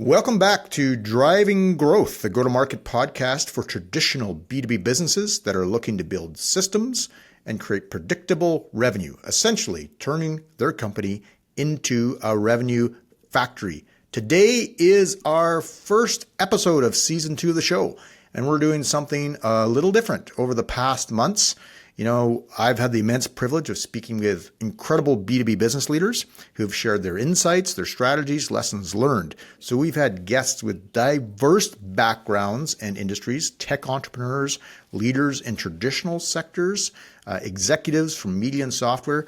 Welcome back to Driving Growth, the go-to-market podcast for traditional B2B businesses that are looking to build systems and create predictable revenue, essentially turning their company into a revenue factory. Today is our first episode of season 2 of the show, and we're doing something a little different over the past months. You know, I've had the immense privilege of speaking with incredible B2B business leaders who've shared their insights, their strategies, lessons learned. So we've had guests with diverse backgrounds and industries, tech entrepreneurs, leaders in traditional sectors, executives from media and software,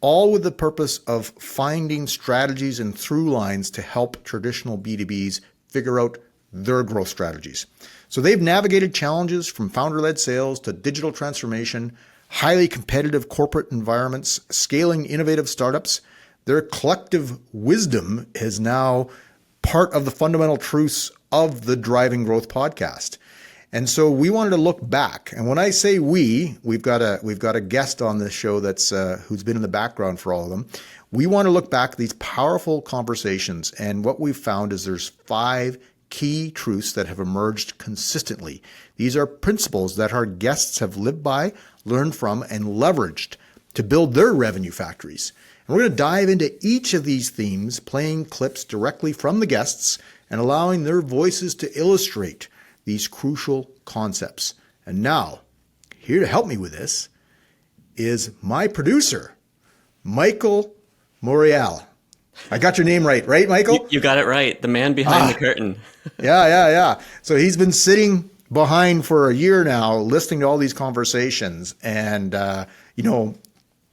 all with the purpose of finding strategies and through lines to help traditional B2Bs figure out their growth strategies. So they've navigated challenges from founder-led sales to digital transformation, highly competitive corporate environments, scaling innovative startups. Their collective wisdom is now part of the fundamental truths of the Driving Growth podcast. And so we wanted to look back. And when I say we've got a guest on this show that's who's been in the background for all of them. We want to look back at these powerful conversations. And what we've found is there's 5 key truths that have emerged consistently. These are principles that our guests have lived by, learned from, and leveraged to build their revenue factories. And we're going to dive into each of these themes, playing clips directly from the guests and allowing their voices to illustrate these crucial concepts. And now, here to help me with this is my producer, Michael Morreale. I got your name right, Michael? You got it right. The man behind the curtain. Yeah. So he's been sitting behind for a year now, listening to all these conversations and,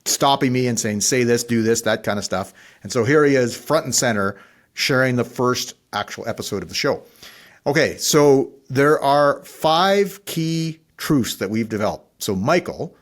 stopping me and saying, say this, do this, that kind of stuff. And so here he is front and center sharing the first actual episode of the show. Okay, so there are 5 key truths that we've developed. So Michael,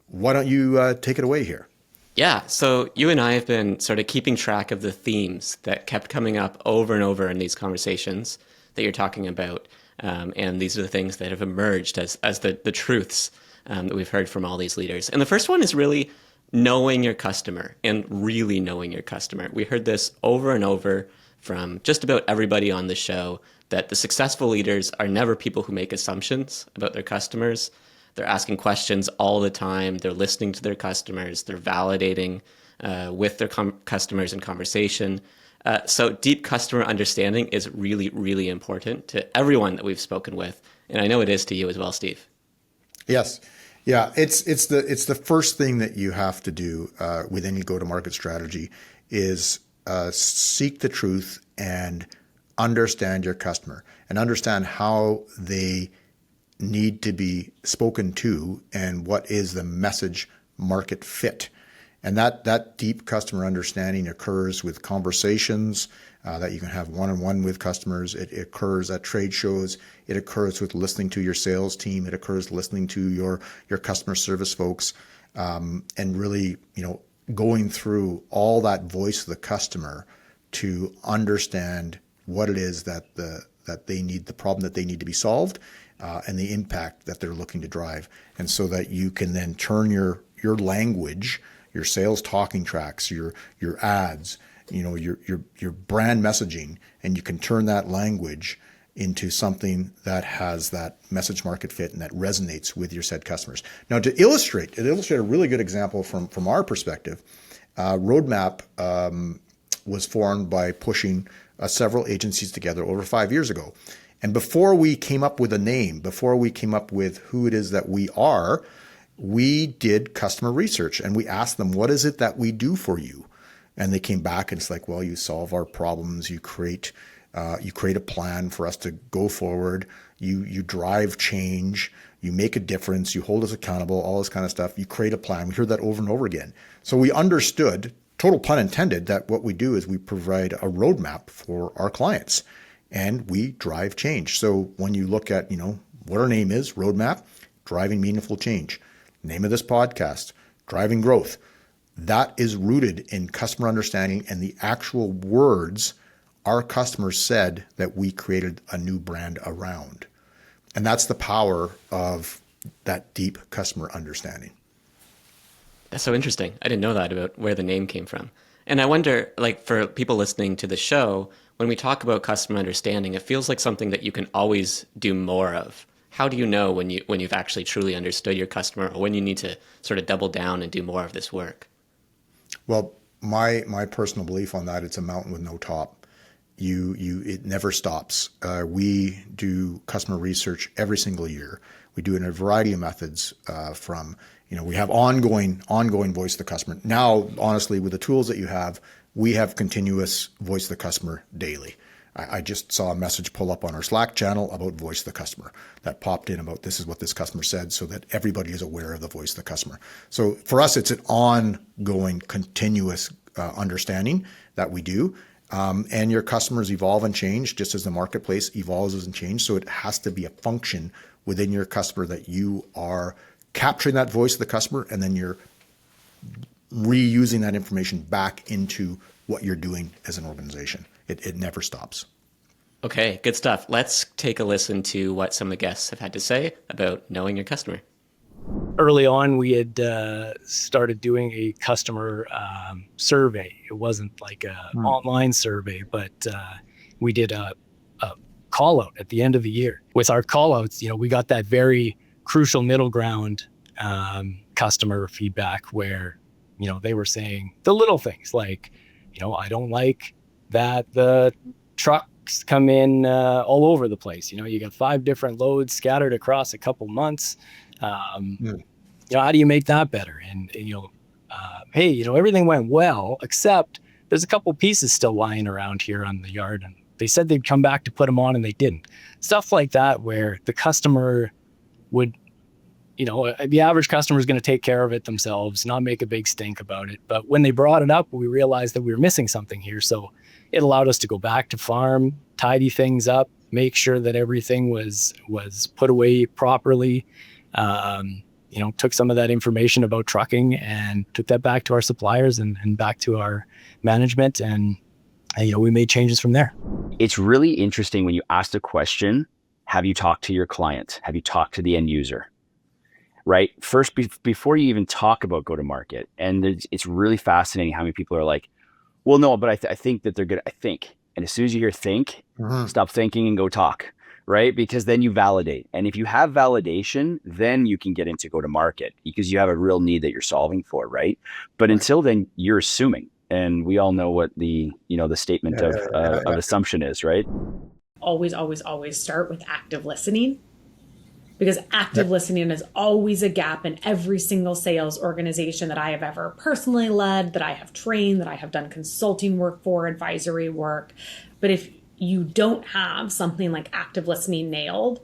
why don't you take it away here? Yeah, so you and I have been sort of keeping track of the themes that kept coming up over and over in these conversations that you're talking about. And these are the things that have emerged as the truths that we've heard from all these leaders. And the first one is really knowing your customer and really knowing your customer. We heard this over and over from just about everybody on the show, that the successful leaders are never people who make assumptions about their customers. They're asking questions all the time. They're listening to their customers. They're validating with their customers in conversation. So deep customer understanding is really, really important to everyone that we've spoken with. And I know it is to you as well, Steve. Yes. Yeah. It's the first thing that you have to do with any go-to-market strategy is seek the truth and understand your customer and understand how they need to be spoken to and what is the message market fit. And that deep customer understanding occurs with conversations that you can have one-on-one with customers. It occurs at trade shows. It occurs with listening to your sales team. It occurs listening to your customer service folks, and really, going through all that voice of the customer to understand what it is that they need, the problem that they need to be solved, and the impact that they're looking to drive. And so that you can then turn your language, your sales talking tracks, your ads, your brand messaging, and you can turn that language into something that has that message market fit and that resonates with your said customers. Now, to illustrate a really good example from our perspective, Roadmap was formed by pushing several agencies together over 5 years ago. And before we came up with a name, before we came up with who it is that we are, we did customer research and we asked them, what is it that we do for you? And they came back and it's like, well, you solve our problems, you create a plan for us to go forward, you drive change, you make a difference, you hold us accountable, all this kind of stuff. You create a plan. We heard that over and over again. So we understood, total pun intended, that what we do is we provide a roadmap for our clients and we drive change. So when you look at, what our name is, Roadmap, driving meaningful change. Name of this podcast, Driving Growth. That is rooted in customer understanding and the actual words our customers said that we created a new brand around. And that's the power of that deep customer understanding. That's so interesting. I didn't know that about where the name came from. And I wonder, like for people listening to the show, when we talk about customer understanding, it feels like something that you can always do more of. How do you know when you've actually truly understood your customer, or when you need to sort of double down and do more of this work? Well, my personal belief on that, it's a mountain with no top. It never stops. We do customer research every single year. We do it in a variety of methods. From we have ongoing voice of the customer. Now, honestly, with the tools that you have, we have continuous voice of the customer daily. I just saw a message pull up on our Slack channel about voice of the customer that popped in about this is what this customer said, so that everybody is aware of the voice of the customer. So for us, it's an ongoing, continuous understanding that we do. And your customers evolve and change just as the marketplace evolves and changes. So it has to be a function within your customer that you are capturing that voice of the customer, and then you're reusing that information back into what you're doing as an organization. It never stops. Okay, good stuff. Let's take a listen to what some of the guests have had to say about knowing your customer. Early on, we had started doing a customer survey. It wasn't like an online survey, but we did a call out at the end of the year. With our call outs, we got that very crucial middle ground customer feedback where, they were saying the little things like, I don't like that the trucks come in all over the place. You got 5 different loads scattered across a couple months. How do you make that better? And hey, everything went well, except there's a couple pieces still lying around here on the yard, and they said they'd come back to put them on and they didn't. Stuff like that, where the customer would, the average customer is going to take care of it themselves, not make a big stink about it. But when they brought it up, we realized that we were missing something here. So it allowed us to go back to farm, tidy things up, make sure that everything was put away properly. Took some of that information about trucking and took that back to our suppliers and back to our management. And, we made changes from there. It's really interesting when you ask the question, have you talked to your client? Have you talked to the end user? Right? First, before you even talk about go to market. And it's really fascinating how many people are like, well, no, but I think that they're good. I think. And as soon as you hear think, stop thinking and go talk. Right? Because then you validate. And if you have validation, then you can get into go to market because you have a real need that you're solving for. Right? But until then, you're assuming. And we all know what the statement of assumption is, right? Always, always, always start with active listening, because active listening is always a gap in every single sales organization that I have ever personally led, that I have trained, that I have done consulting work for, advisory work. But if you don't have something like active listening nailed,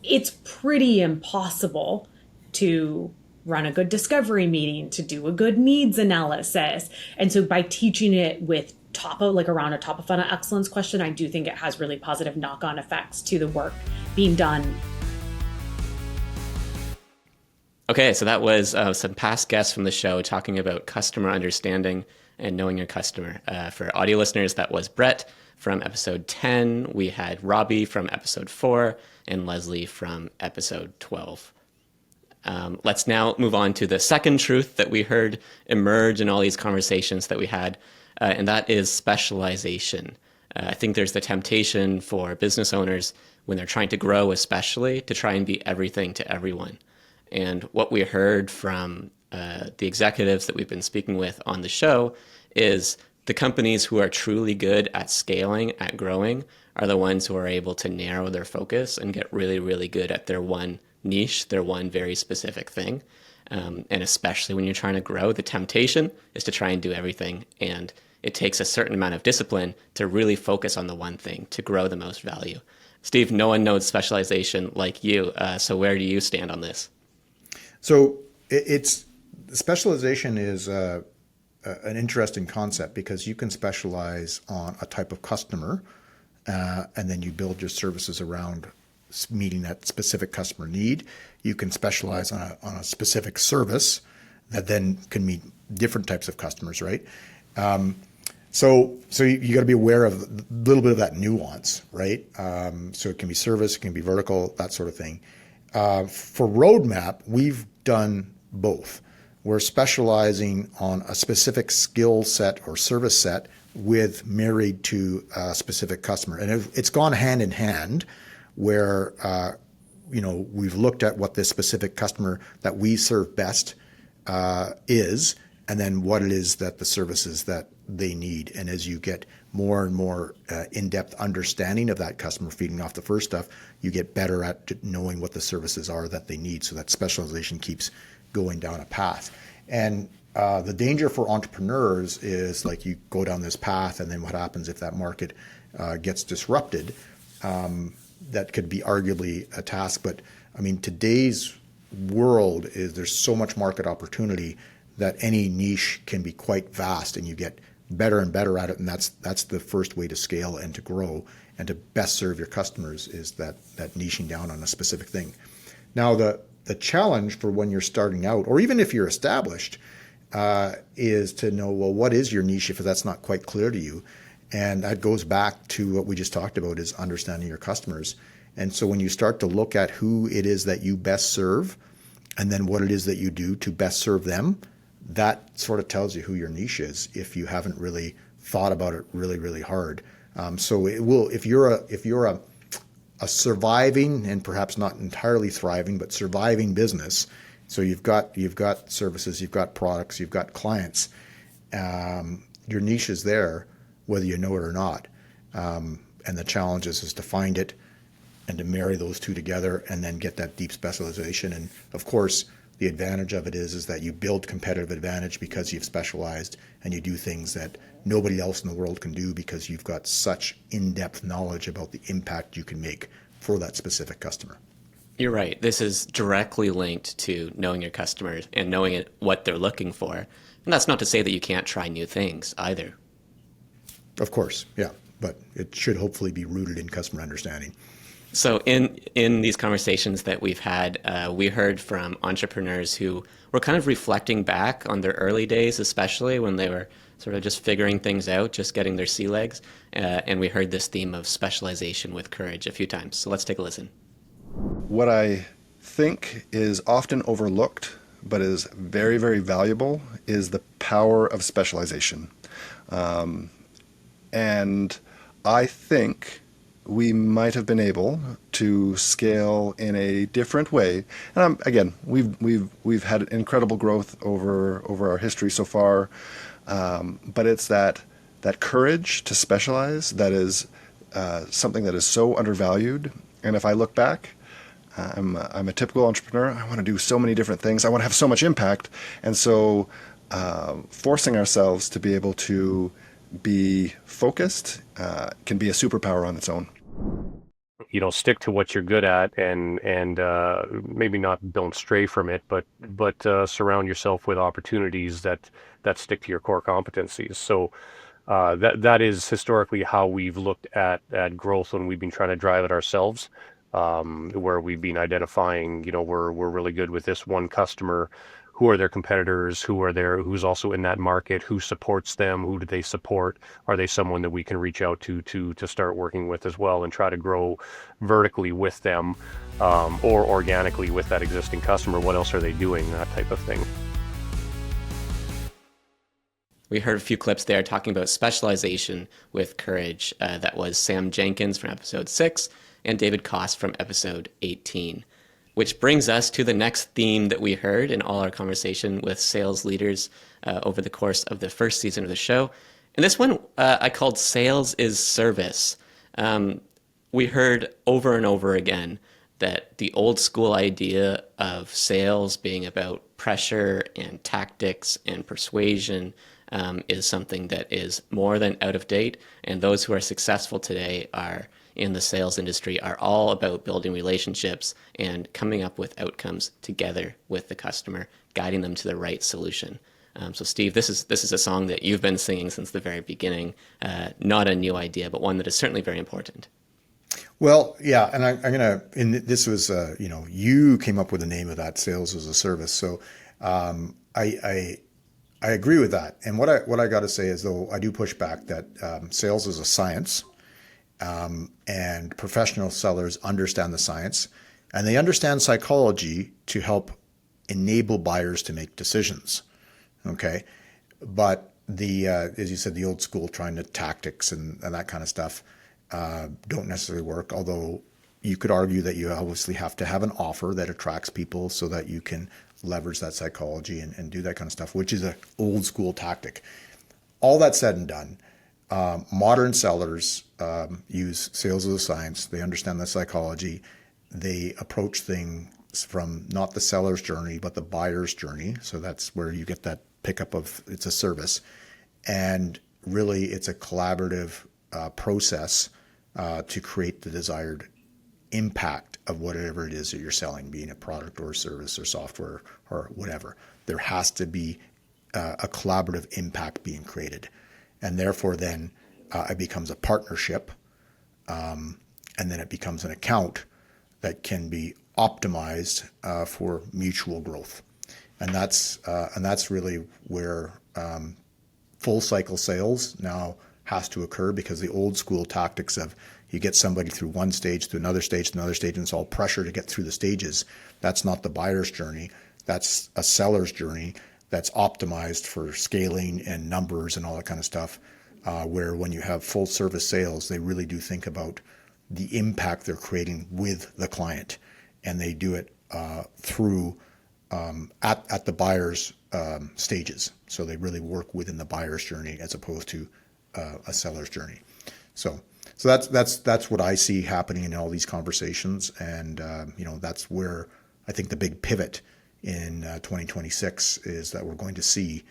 it's pretty impossible to run a good discovery meeting, to do a good needs analysis. And so by teaching it with around a top of funnel excellence question, I do think it has really positive knock-on effects to the work being done. Okay, so that was some past guests from the show talking about customer understanding and knowing your customer. For audio listeners, that was Brett from episode 10. We had Robbie from episode 4 and Leslie from episode 12. Let's now move on to the second truth that we heard emerge in all these conversations that we had, and that is specialization. I think there's the temptation for business owners when they're trying to grow, especially, to try and be everything to everyone. And what we heard from the executives that we've been speaking with on the show is the companies who are truly good at scaling, at growing, are the ones who are able to narrow their focus and get really, really good at their one niche, their one very specific thing. And especially when you're trying to grow, the temptation is to try and do everything. And it takes a certain amount of discipline to really focus on the one thing to grow the most value. Steve, no one knows specialization like you. So where do you stand on this? So it's specialization is an interesting concept because you can specialize on a type of customer and then you build your services around meeting that specific customer need. You can specialize on a specific service that then can meet different types of customers, right? So you got to be aware of a little bit of that nuance, right? So it can be service, it can be vertical, that sort of thing. For Roadmap, we've done both. we're specializing on a specific skill set or service set with married to a specific customer. And it's gone hand in hand where, we've looked at what this specific customer that we serve best is, and then what it is that the services that they need. And as you get more and more in-depth understanding of that customer, feeding off the first stuff, you get better at knowing what the services are that they need. So that specialization keeps going down a path. And the danger for entrepreneurs is like you go down this path, and then what happens if that market gets disrupted? That could be arguably a task. But I mean, today's world is there's so much market opportunity that any niche can be quite vast, and you get better and better at it. And that's the first way to scale and to grow and to best serve your customers is that niching down on a specific thing. Now, the challenge for when you're starting out, or even if you're established, is to know, well, what is your niche if that's not quite clear to you? And that goes back to what we just talked about, is understanding your customers. And so when you start to look at who it is that you best serve, and then what it is that you do to best serve them, that sort of tells you who your niche is if you haven't really thought about it really, really hard. So it will, if you're a surviving and perhaps not entirely thriving, but surviving business, so you've got services, you've got products, you've got clients, your niche is there, whether you know it or not. And the challenge is to find it and to marry those two together and then get that deep specialization. And of course, the advantage of it is that you build competitive advantage because you've specialized and you do things that nobody else in the world can do because you've got such in-depth knowledge about the impact you can make for that specific customer. You're right. This is directly linked to knowing your customers and knowing what they're looking for. And that's not to say that you can't try new things either. Of course, yeah. But it should hopefully be rooted in customer understanding. So in these conversations that we've had, we heard from entrepreneurs who were kind of reflecting back on their early days, especially when they were sort of just figuring things out, just getting their sea legs. And we heard this theme of specialization with courage a few times. So let's take a listen. What I think is often overlooked, but is very, very valuable, is the power of specialization. And I think we might have been able to scale in a different way. And again, we've had incredible growth over our history so far, but it's that courage to specialize that is something that is so undervalued. And if I look back, I'm a typical entrepreneur. I want to do so many different things. I want to have so much impact, and so forcing ourselves to be able to be focused can be a superpower on its own. Stick to what you're good at, and maybe not don't stray from it, but surround yourself with opportunities that stick to your core competencies. So that is historically how we've looked at growth when we've been trying to drive it ourselves. Where we've been identifying, we're really good with this one customer. Who are their competitors? Who's also in that market? Who supports them? Who do they support? Are they someone that we can reach out to start working with as well and try to grow vertically with them, or organically with that existing customer? What else are they doing? That type of thing. We heard a few clips there talking about specialization with courage. That was Sam Jenkins from episode 6 and David Koss from episode 18. Which brings us to the next theme that we heard in all our conversation with sales leaders over the course of the first season of the show. And this one I called Sales is Service. We heard over and over again that the old school idea of sales being about pressure and tactics and persuasion is something that is more than out of date. And those who are successful today in the sales industry are all about building relationships and coming up with outcomes together with the customer, guiding them to the right solution. So Steve, this is a song that you've been singing since the very beginning. Not a new idea, but one that is certainly very important. Well, yeah, and I'm gonna. And this was, you came up with the name of that, Sales as a Service. So I agree with that. And what I got to say is, though, I do push back that sales is a science. And professional sellers understand the science, and they understand psychology to help enable buyers to make decisions. Okay. But as you said, the old school tactics and that kind of stuff don't necessarily work. Although you could argue that you obviously have to have an offer that attracts people so that you can leverage that psychology and do that kind of stuff, which is an old school tactic. All that said and done, modern sellers use sales as a science. They understand the psychology. They approach things from not the seller's journey, but the buyer's journey. So that's where you get that pickup of it's a service. And really, it's a collaborative process to create the desired impact of whatever it is that you're selling, being a product or a service or software or whatever. There has to be a collaborative impact being created. And therefore, then it becomes a partnership. And then it becomes an account that can be optimized for mutual growth. And that's really where full cycle sales now has to occur, because the old school tactics of you get somebody through one stage to another stage to another stage, and it's all pressure to get through the stages. That's not the buyer's journey. That's a seller's journey that's optimized for scaling and numbers and all that kind of stuff, where when you have full service sales, they really do think about the impact they're creating with the client, and they do it through at the buyer's stages. So they really work within the buyer's journey as opposed to a seller's journey. So that's what I see happening in all these conversations, and that's where I think the big pivot in 2026 is that we're going to see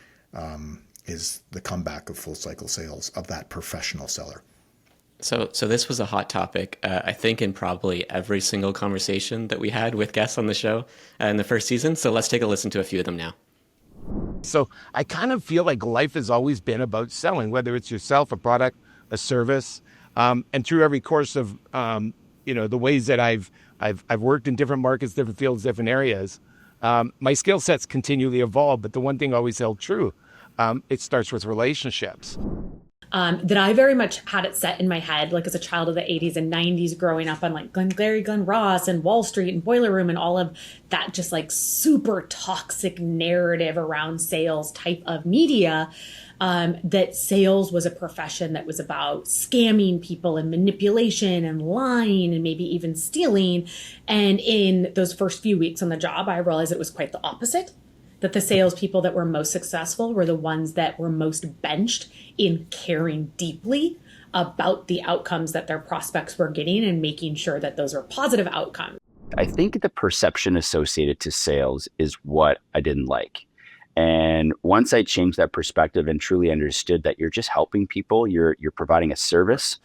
is the comeback of full cycle sales of that professional seller. So this was a hot topic, I think, in probably every single conversation that we had with guests on the show in the first season. So let's take a listen to a few of them now. So I kind of feel like life has always been about selling, whether it's yourself, a product, a service, and through every course of the ways that I've worked in different markets, different fields, different areas. My skill sets continually evolve, but the one thing always held true, it starts with relationships. That I very much had it set in my head, like as a child of the 80s and 90s, growing up on like Glengarry Glen Ross and Wall Street and Boiler Room and all of that just like super toxic narrative around sales type of media, that sales was a profession that was about scamming people and manipulation and lying and maybe even stealing. And in those first few weeks on the job, I realized it was quite the opposite. That the salespeople that were most successful were the ones that were most benched in caring deeply about the outcomes that their prospects were getting and making sure that those were positive outcomes. I think the perception associated to sales is what I didn't like. And once I changed that perspective and truly understood that you're just helping people, you're providing a service,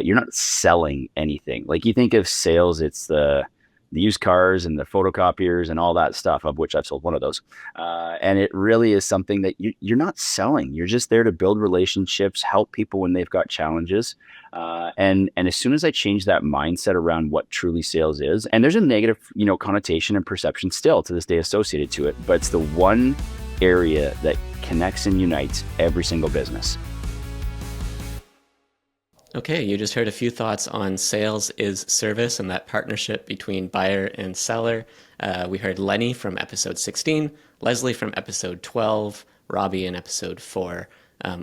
you're not selling anything. Like you think of sales, it's the used cars and the photocopiers and all that stuff, of which I've sold one of those. And it really is something that you're not selling. You're just there to build relationships, help people when they've got challenges. And as soon as I changed that mindset around what truly sales is, and there's a negative, connotation and perception still to this day associated to it, but it's the one area that connects and unites every single business. Okay, you just heard a few thoughts on sales is service and that partnership between buyer and seller. We heard Lenny from episode 16, Leslie from episode 12, Robbie in episode 4,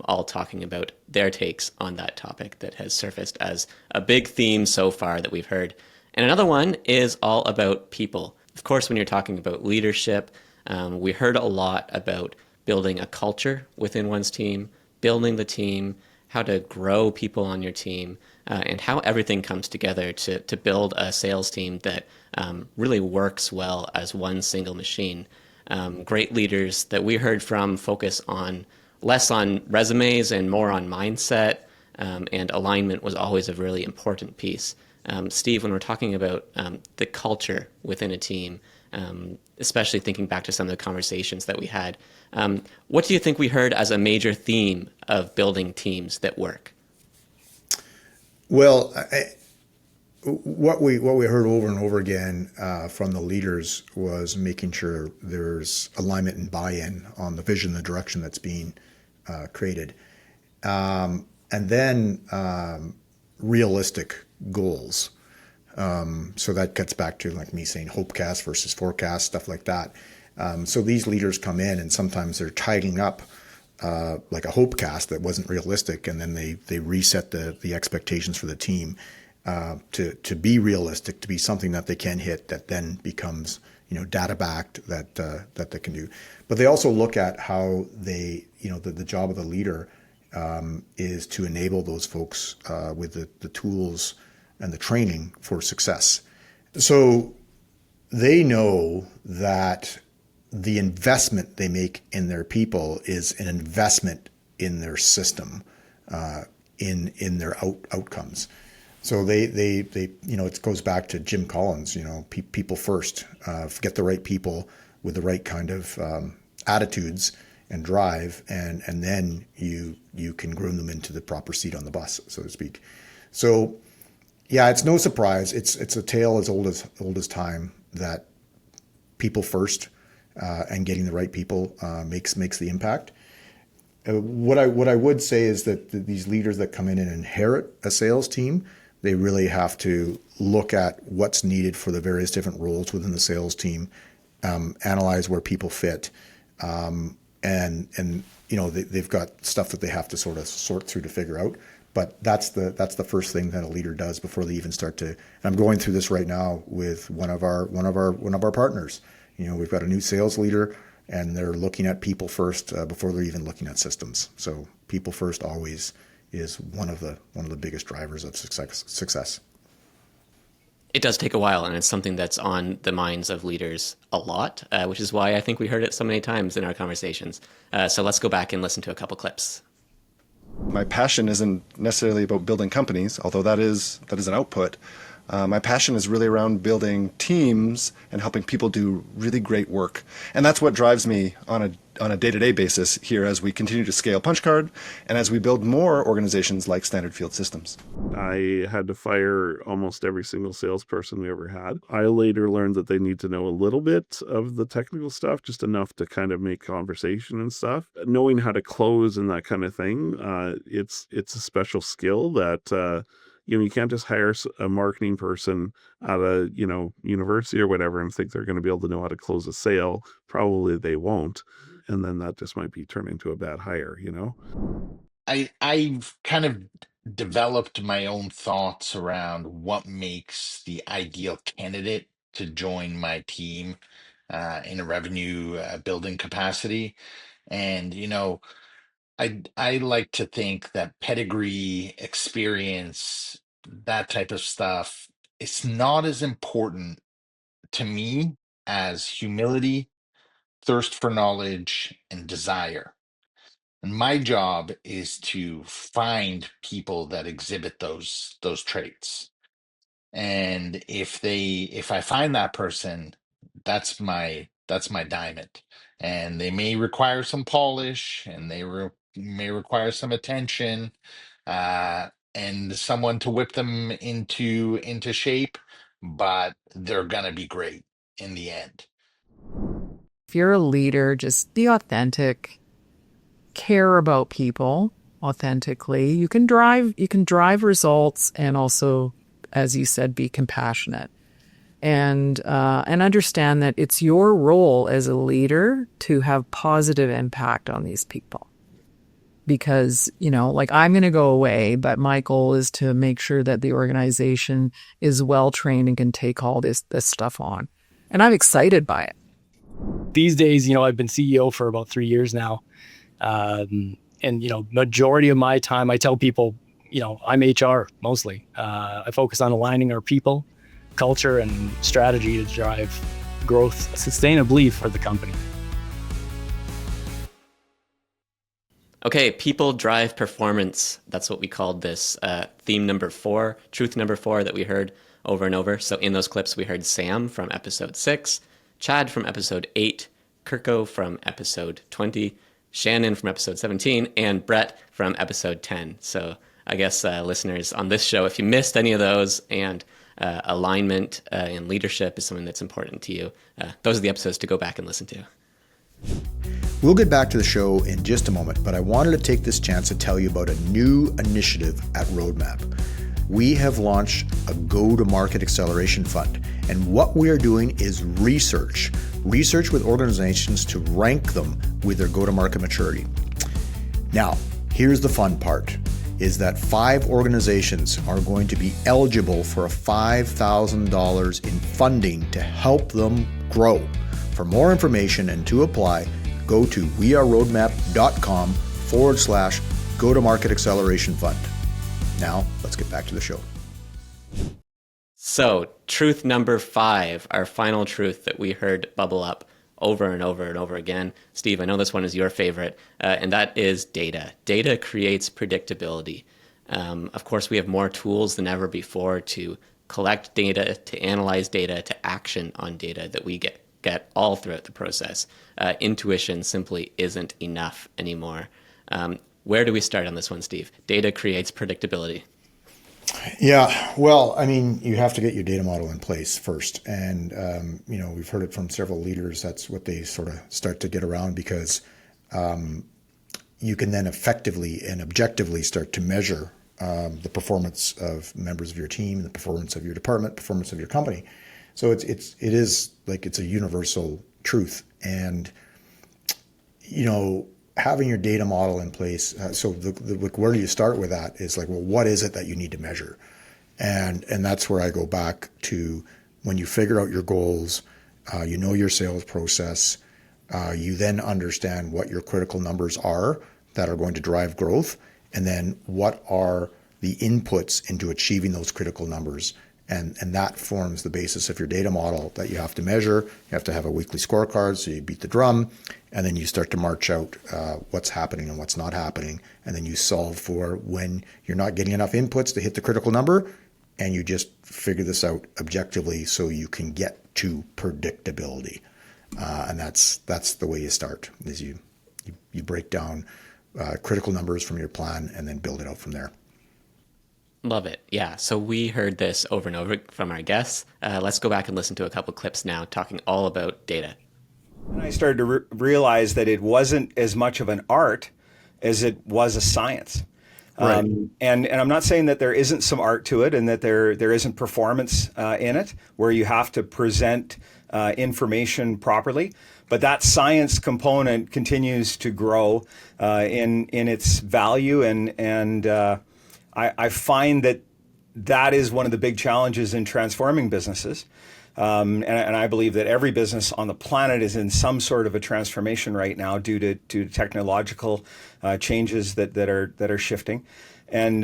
all talking about their takes on that topic that has surfaced as a big theme so far that we've heard. And another one is all about people. Of course, when you're talking about leadership, we heard a lot about building a culture within one's team, building the team, how to grow people on your team, and how everything comes together to build a sales team that really works well as one single machine. Great leaders that we heard from focus on less on resumes and more on mindset, and alignment was always a really important piece. Steve, when we're talking about the culture within a team, especially thinking back to some of the conversations that we had, what do you think we heard as a major theme of building teams that work? Well, what we heard over and over again from the leaders was making sure there's alignment and buy-in on the vision, the direction that's being created, and then realistic goals. So that gets back to like me saying hopecast versus forecast, stuff like that. So these leaders come in and sometimes they're tidying up like a hope cast that wasn't realistic, and then they reset the expectations for the team to be realistic, to be something that they can hit, that then becomes data backed, that they can do. But they also look at how they the job of the leader is to enable those folks with the tools and the training for success. So they know that the investment they make in their people is an investment in their system, in their outcomes. So they it goes back to Jim Collins, people first, get the right people with the right kind of attitudes and drive, and then you can groom them into the proper seat on the bus, so to speak. So yeah, it's no surprise. It's a tale as old as time that people first and getting the right people makes the impact. What I would say is that these leaders that come in and inherit a sales team, they really have to look at what's needed for the various different roles within the sales team, analyze where people fit, and they've got stuff that they have to sort of sort through to figure out. But that's the first thing that a leader does before they even start to. And I'm going through this right now with one of our partners. We've got a new sales leader, and they're looking at people first before they're even looking at systems. So people first always is one of the biggest drivers of success. It does take a while, and it's something that's on the minds of leaders a lot, which is why I think we heard it so many times in our conversations. So let's go back and listen to a couple clips. My passion isn't necessarily about building companies, although that is an output. My passion is really around building teams and helping people do really great work. And that's what drives me on a day-to-day basis here as we continue to scale Punchcard and as we build more organizations like Standard Field Systems. I had to fire almost every single salesperson we ever had. I later learned that they need to know a little bit of the technical stuff, just enough to kind of make conversation and stuff. Knowing how to close and that kind of thing, it's a special skill that you can't just hire a marketing person at a university or whatever and think they're going to be able to know how to close a sale. Probably they won't, and then that just might be turned into a bad hire. I've kind of developed my own thoughts around what makes the ideal candidate to join my team in a revenue building capacity, and I like to think that pedigree, experience, that type of stuff, it's not as important to me as humility, thirst for knowledge, and desire. And my job is to find people that exhibit those traits. And if I find that person, that's my diamond. And they may require some polish, and they may require some attention, and someone to whip them into shape, but they're gonna be great in the end. If you're a leader, just be authentic, care about people authentically. You can drive results, and also, as you said, be compassionate, and understand that it's your role as a leader to have positive impact on these people. Because, I'm going to go away, but my goal is to make sure that the organization is well trained and can take all this stuff on. And I'm excited by it. These days, I've been CEO for about 3 years now. And majority of my time, I tell people, I'm HR mostly. I focus on aligning our people, culture, and strategy to drive growth sustainably for the company. Okay, people drive performance. That's what we called this theme number 4, truth number 4 that we heard over and over. So in those clips, we heard Sam from episode 6, Chad from episode 8, Kirko from episode 20, Shannon from episode 17, and Brett from episode 10. So I guess listeners on this show, if you missed any of those and alignment and leadership is something that's important to you, those are the episodes to go back and listen to. We'll get back to the show in just a moment, but I wanted to take this chance to tell you about a new initiative at Roadmap. we have launched a go-to-market acceleration fund. And what we are doing is research with organizations to rank them with their go-to-market maturity. Now, here's the fun part, is that 5 organizations are going to be eligible for a $5,000 in funding to help them grow. For more information and to apply, go to weareroadmap.com/go-to-market acceleration fund. Now, let's get back to the show. So, truth number 5, our final truth that we heard bubble up over and over and over again. Steve, I know this one is your favorite, and that is data. Data creates predictability. Of course, we have more tools than ever before to collect data, to analyze data, to action on data that we get all throughout the process. Intuition simply isn't enough anymore. Where do we start on this one, Steve? Data creates predictability. Yeah, well, I mean, you have to get your data model in place first. And, we've heard it from several leaders. That's what they sort of start to get around, because you can then effectively and objectively start to measure the performance of members of your team, the performance of your department, performance of your company. So it is like it's a universal truth. And, having your data model in place. So where do you start with that is like, well, what is it that you need to measure? And that's where I go back to when you figure out your goals, your sales process, you then understand what your critical numbers are that are going to drive growth. And then what are the inputs into achieving those critical numbers? And that forms the basis of your data model that you have to measure. You have to have a weekly scorecard, so you beat the drum, and then you start to march out what's happening and what's not happening. And then you solve for when you're not getting enough inputs to hit the critical number, and you just figure this out objectively so you can get to predictability. And that's the way you start, is you break down critical numbers from your plan and then build it out from there. Love it. Yeah. So we heard this over and over from our guests. Let's go back and listen to a couple clips now talking all about data. And I started to realize that it wasn't as much of an art as it was a science. Right. And I'm not saying that there isn't some art to it and that there isn't performance in it, where you have to present information properly. But that science component continues to grow in its value, and I find that is one of the big challenges in transforming businesses. And I believe that every business on the planet is in some sort of a transformation right now due to technological changes that are shifting. And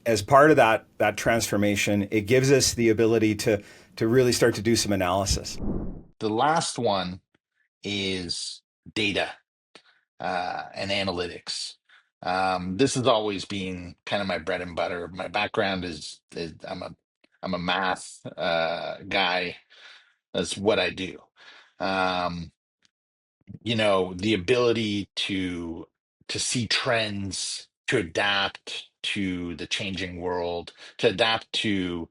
as part of that transformation, it gives us the ability to really start to do some analysis. The last one is data and analytics. This has always been kind of my bread and butter. My background is I'm a math guy. That's what I do. The ability to see trends, to adapt to the changing world, to adapt to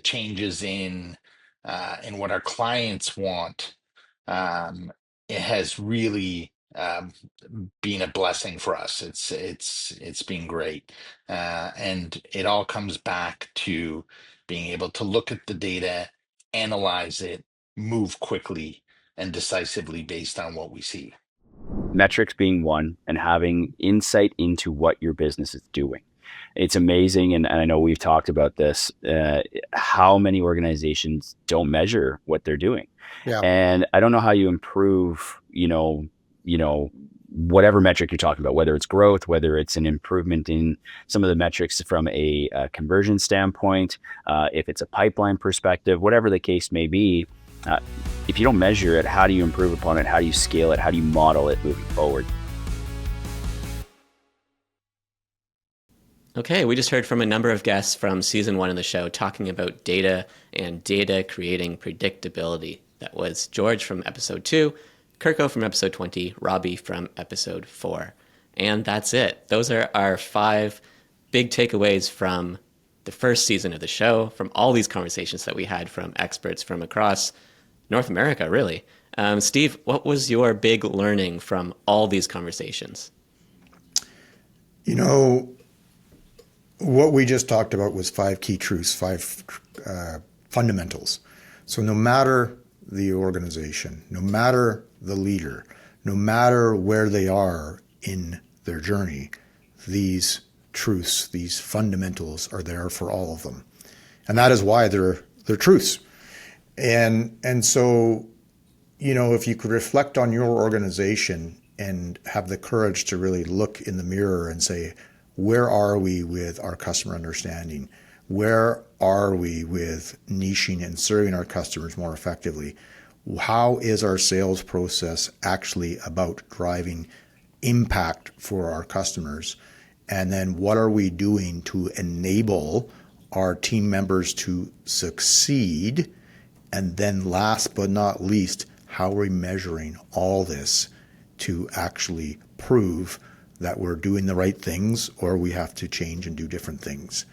changes in what our clients want. It has really been a blessing for us. It's been great, and it all comes back to being able to look at the data, analyze it, move quickly and decisively based on what we see. Metrics being one, and having insight into what your business is doing. It's amazing, and I know we've talked about this, how many organizations don't measure what they're doing. Yeah. And I don't know how you improve, whatever metric you're talking about, whether it's growth, whether it's an improvement in some of the metrics from a conversion standpoint, if it's a pipeline perspective, whatever the case may be. If you don't measure it, how do you improve upon it? How do you scale it? How do you model it moving forward? Okay, we just heard from a number of guests from season 1 of the show talking about data and data creating predictability. That was George from episode 2, Kirko from episode 20, Robbie from episode 4. And that's it. Those are our 5 big takeaways from the first season of the show, from all these conversations that we had from experts from across North America, really. Steve, what was your big learning from all these conversations? What we just talked about was 5 key truths, 5 fundamentals. So no matter the organization, no matter the leader, no matter where they are in their journey, these truths, these fundamentals are there for all of them. And that is why they're truths. And so, if you could reflect on your organization and have the courage to really look in the mirror and say, where are we with our customer understanding? Where are we with niching and serving our customers more effectively? How is our sales process actually about driving impact for our customers? And then what are we doing to enable our team members to succeed? And then last but not least, how are we measuring all this to actually prove that we're doing the right things, or we have to change and do different things?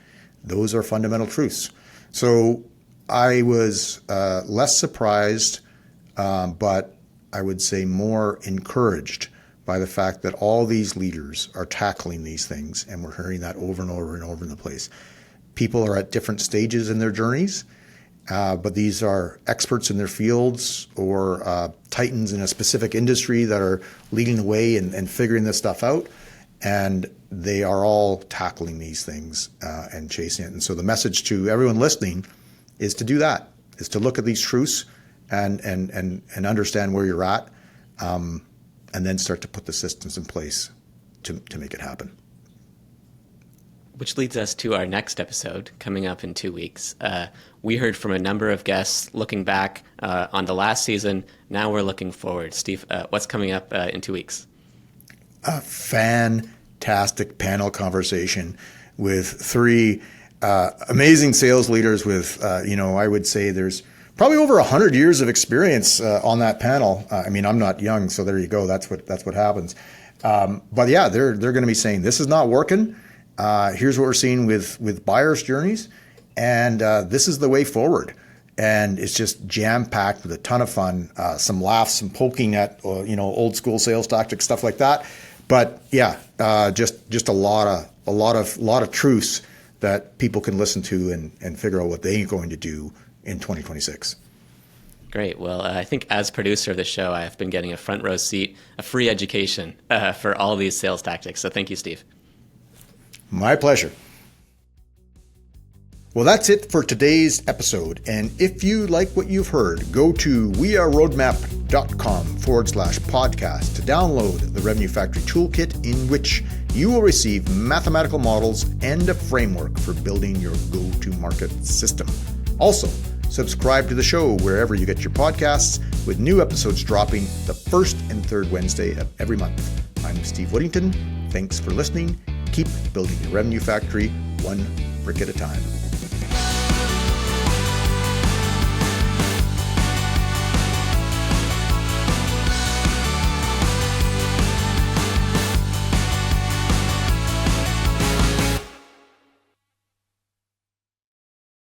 Those are fundamental truths. So I was less surprised, but I would say more encouraged by the fact that all these leaders are tackling these things, and we're hearing that over and over and over in the place. People are at different stages in their journeys, but these are experts in their fields or titans in a specific industry that are leading the way and figuring this stuff out. And they are all tackling these things and chasing it. And so the message to everyone listening is to do that, is to look at these truths and understand where you're at, and then start to put the systems in place to make it happen. Which leads us to our next episode coming up in 2 weeks. We heard from a number of guests looking back on the last season. Now we're looking forward. Steve, what's coming up in 2 weeks? A fantastic panel conversation with 3 amazing sales leaders with, I would say there's probably over 100 years of experience on that panel. I'm not young, so there you go. That's what happens. But yeah, they're going to be saying, this is not working. Here's what we're seeing with buyers' journeys, and this is the way forward. And it's just jam-packed with a ton of fun, some laughs, some poking at old school sales tactics, stuff like that. But yeah, just a lot of truths that people can listen to and figure out what they're going to do in 2026. Great. Well, I think as producer of the show, I have been getting a front row seat, a free education for all these sales tactics. So thank you, Steve. My pleasure. Well, that's it for today's episode. And if you like what you've heard, go to weareroadmap.com/podcast to download the Revenue Factory Toolkit, in which you will receive mathematical models and a framework for building your go-to-market system. Also, subscribe to the show wherever you get your podcasts, with new episodes dropping the first and third Wednesday of every month. I'm Steve Whittington. Thanks for listening. Keep building your Revenue Factory one brick at a time.